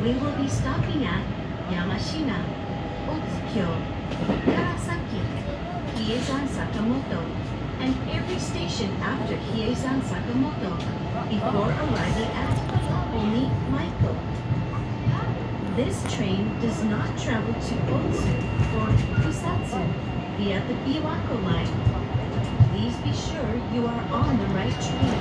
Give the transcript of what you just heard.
We will be stopping at Yamashina, Otsukyo, Karasaki, Hiezan Sakamoto, and every station after Hiezan Sakamoto before arriving at Omi Maiko. This train does not travel to Otsu or Kusatsu via the Biwako line. Please be sure you are on the right train.